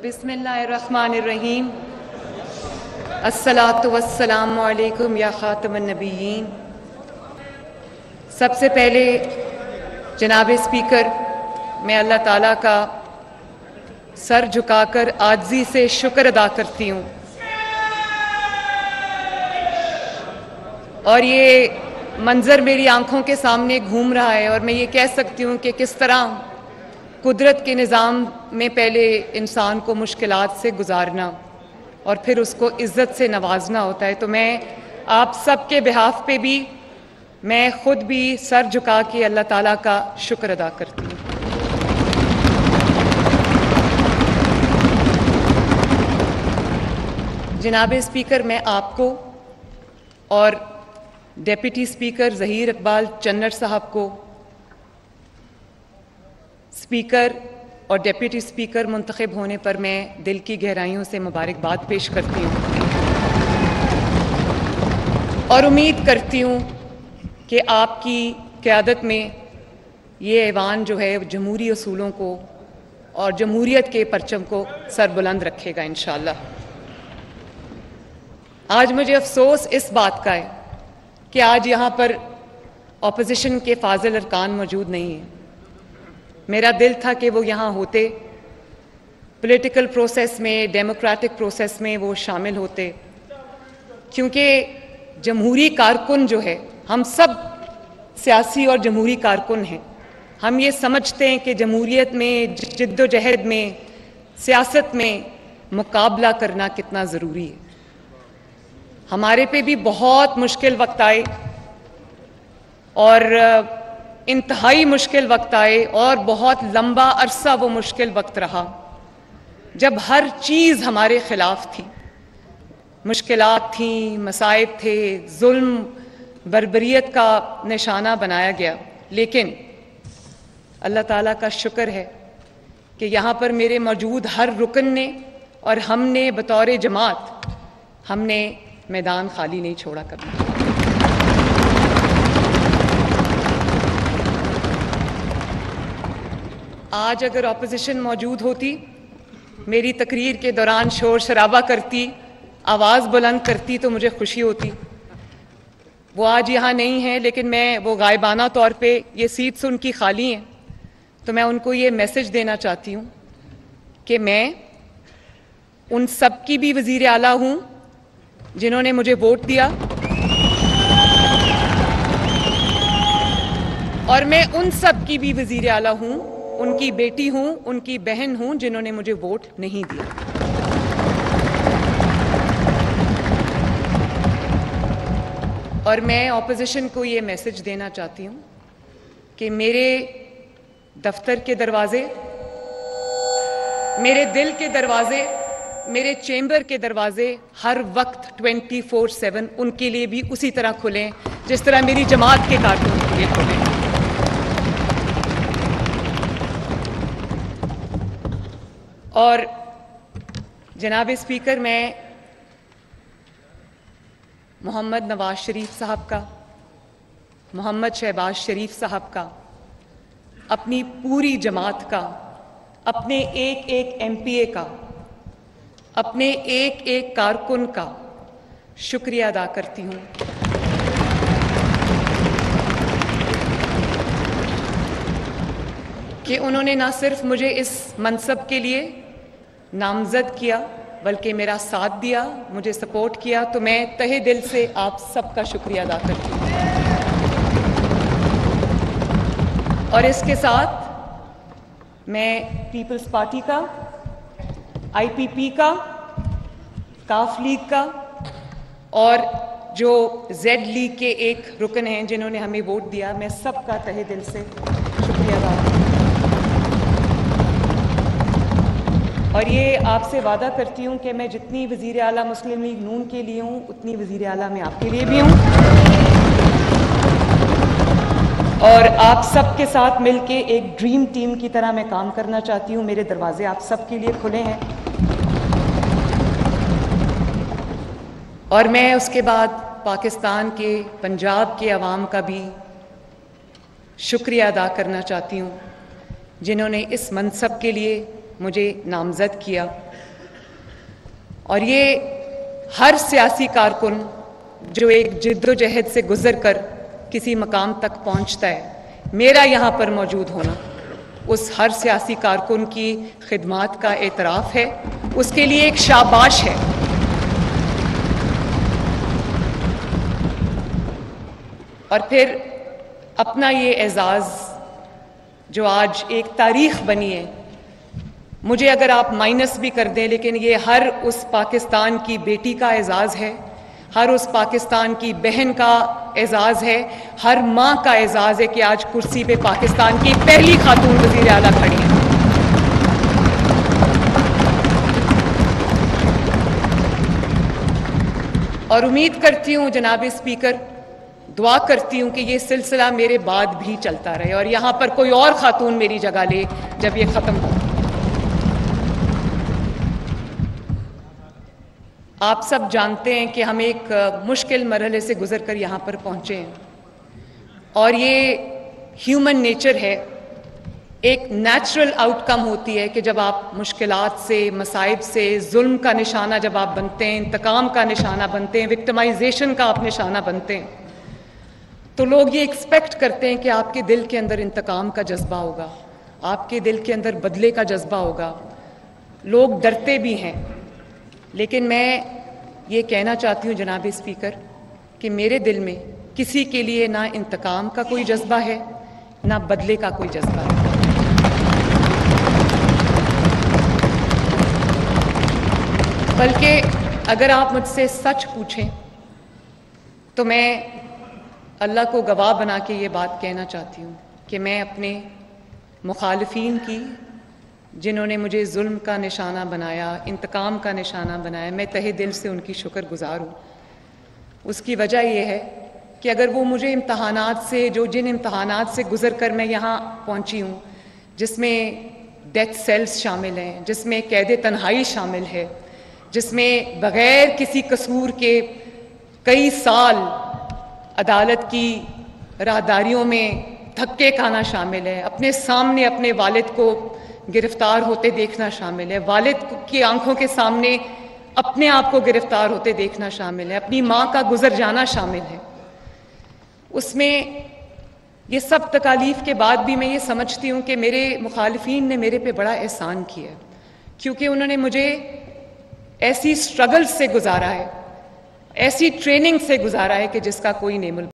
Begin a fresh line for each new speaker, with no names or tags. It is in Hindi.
बिस्मिल्लाहिर्रहमानिर्रहीम। अस्सलातु वस्सलामु अलैकुम या खातमुन नबिय्यीन। सबसे पहले जनाब स्पीकर, मैं अल्लाह ताला का सर झुकाकर आजिज़ी से शुक्र अदा करती हूँ। और ये मंज़र मेरी आंखों के सामने घूम रहा है और मैं ये कह सकती हूँ कि किस तरह कुदरत के निज़ाम में पहले इंसान को मुश्किलात से गुजारना और फिर उसको इज़्ज़त से नवाजना होता है। तो मैं आप सब के बिहाफ पे भी, मैं ख़ुद भी सर झुका के अल्लाह ताला का शुक्र अदा करती हूँ। जनाब स्पीकर, मैं आपको और डेप्यूटी स्पीकर ज़हीर इकबाल चन्नर साहब को, स्पीकर और डेप्यूटी स्पीकर मुंतखब होने पर मैं दिल की गहराइयों से मुबारकबाद पेश करती हूँ और उम्मीद करती हूँ कि आपकी क़यादत में ये ऐवान जो है जमहूरी असूलों को और जमहूरियत के परचम को सरबुलंद रखेगा इंशाअल्लाह। आज मुझे अफसोस इस बात का है कि आज यहाँ पर ऑपोजिशन के फाजिल अरकान मौजूद नहीं हैं। मेरा दिल था कि वो यहाँ होते, पॉलिटिकल प्रोसेस में, डेमोक्रेटिक प्रोसेस में वो शामिल होते, क्योंकि जमहूरी कारकुन जो है, हम सब सियासी और जमहूरी कारकुन हैं। हम ये समझते हैं कि जमहूरियत में, जिद्दोजहद में, सियासत में मुकाबला करना कितना ज़रूरी है। हमारे पे भी बहुत मुश्किल वक्त आए और इंतहाई मुश्किल वक्त आए और बहुत लंबा अरसा वो मुश्किल वक्त रहा जब हर चीज़ हमारे ख़िलाफ़ थी। मुश्किलात थी, मसाइब थे, जुल्म, बर्बरियत का निशाना बनाया गया। लेकिन अल्लाह ताला का शुक्र है कि यहाँ पर मेरे मौजूद हर रुकन ने और हमने बतौर जमात, हमने मैदान खाली नहीं छोड़ा कभी। आज अगर ऑपोजिशन मौजूद होती, मेरी तकरीर के दौरान शोर शराबा करती, आवाज़ बुलंद करती, तो मुझे खुशी होती। वो आज यहाँ नहीं है, लेकिन मैं वो गायबाना तौर पे, ये सीट्स उनकी खाली हैं, तो मैं उनको ये मैसेज देना चाहती हूँ कि मैं उन सब की भी वज़ीर आला हूँ जिन्होंने मुझे वोट दिया और मैं उन सब की भी वज़ीर आला हूँ, उनकी बेटी हूँ, उनकी बहन हूँ जिन्होंने मुझे वोट नहीं दिया। और मैं ऑपोजिशन को ये मैसेज देना चाहती हूँ कि मेरे दफ्तर के दरवाजे, मेरे दिल के दरवाजे, मेरे चैम्बर के दरवाजे हर वक्त 24/7 उनके लिए भी उसी तरह खुलें जिस तरह मेरी जमात के कारकुन के लिए खुले। और जनाब स्पीकर, मैं मोहम्मद नवाज शरीफ साहब का, मोहम्मद शहबाज शरीफ साहब का, अपनी पूरी जमात का, अपने एक एक MPA का, अपने एक एक कारकुन का शुक्रिया अदा करती हूँ कि उन्होंने ना सिर्फ मुझे इस मनसब के लिए नामज़द किया बल्कि मेरा साथ दिया, मुझे सपोर्ट किया। तो मैं तहे दिल से आप सबका शुक्रिया अदा करती हूँ। और इसके साथ मैं पीपल्स पार्टी का, IPP का, काफ लीग का और जो Z लीग के एक रुकन हैं जिन्होंने हमें वोट दिया, मैं सबका तहे दिल से शुक्रिया अदा करती हूँ। और ये आपसे वादा करती हूँ कि मैं जितनी वज़ीर आला मुस्लिम लीग नून के लिए हूँ, उतनी वज़ीर आला मैं आपके लिए भी हूँ और आप सब के साथ मिलके एक ड्रीम टीम की तरह मैं काम करना चाहती हूँ। मेरे दरवाजे आप सब के लिए खुले हैं। और मैं उसके बाद पाकिस्तान के, पंजाब के अवाम का भी शुक्रिया अदा करना चाहती हूँ जिन्होंने इस मनसब के लिए मुझे नामज़द किया। और ये हर सियासी कारकुन जो एक जिद्दोजहद से गुजर कर किसी मकाम तक पहुंचता है, मेरा यहाँ पर मौजूद होना उस हर सियासी कारकुन की खिदमात का एतराफ़ है, उसके लिए एक शाबाश है। और फिर अपना ये एजाज़ जो आज एक तारीख बनी है, मुझे अगर आप माइनस भी कर दें, लेकिन ये हर उस पाकिस्तान की बेटी का एजाज़ है, हर उस पाकिस्तान की बहन का एजाज़ है, हर माँ का एजाज़ है कि आज कुर्सी पे पाकिस्तान की पहली खातून वज़ीर आला खड़ी है। और उम्मीद करती हूँ जनाब स्पीकर, दुआ करती हूँ कि ये सिलसिला मेरे बाद भी चलता रहे और यहाँ पर कोई और खातून मेरी जगह ले जब ये ख़त्म हो। आप सब जानते हैं कि हम एक मुश्किल मरहले से गुजर कर यहाँ पर पहुँचे हैं और ये ह्यूमन नेचर है। एक नेचुरल आउटकम होती है कि जब आप मुश्किलात से, मसाइब से, जुल्म का निशाना जब आप बनते हैं, इंतकाम का निशाना बनते हैं, विक्टिमाइजेशन का आप निशाना बनते हैं, तो लोग ये एक्सपेक्ट करते हैं कि आपके दिल के अंदर इंतकाम का जज्बा होगा, आपके दिल के अंदर बदले का जज्बा होगा। लोग डरते भी हैं, लेकिन मैं ये कहना चाहती हूँ जनाब स्पीकर कि मेरे दिल में किसी के लिए ना इंतकाम का कोई जज्बा है, ना बदले का कोई जज्बा है। बल्कि अगर आप मुझसे सच पूछें तो मैं अल्लाह को गवाह बना के ये बात कहना चाहती हूँ कि मैं अपने मुखालिफिन की, जिन्होंने मुझे जुल्म का निशाना बनाया, इंतकाम का निशाना बनाया, मैं तहे दिल से उनकी शुक्रगुजार हूँ। उसकी वजह यह है कि अगर वो मुझे इम्तहानात से, जिन इम्तहानात से गुज़र कर मैं यहाँ पहुँची हूँ, जिसमें डेथ सेल्स शामिल हैं, जिसमें कैद तन्हाई शामिल है, जिसमें बग़ैर किसी कसूर के कई साल अदालत की राहदारियों में धक्के खाना शामिल है, अपने सामने अपने वालिद को गिरफ्तार होते देखना शामिल है, वालिद की आंखों के सामने अपने आप को गिरफ्तार होते देखना शामिल है, अपनी माँ का गुजर जाना शामिल है। उसमें ये सब तकालीफ के बाद भी मैं ये समझती हूँ कि मेरे मुखालिफिन ने मेरे पे बड़ा एहसान किया, क्योंकि उन्होंने मुझे ऐसी स्ट्रगल से गुजारा है, ऐसी ट्रेनिंग से गुजारा है कि जिसका कोई नेमुल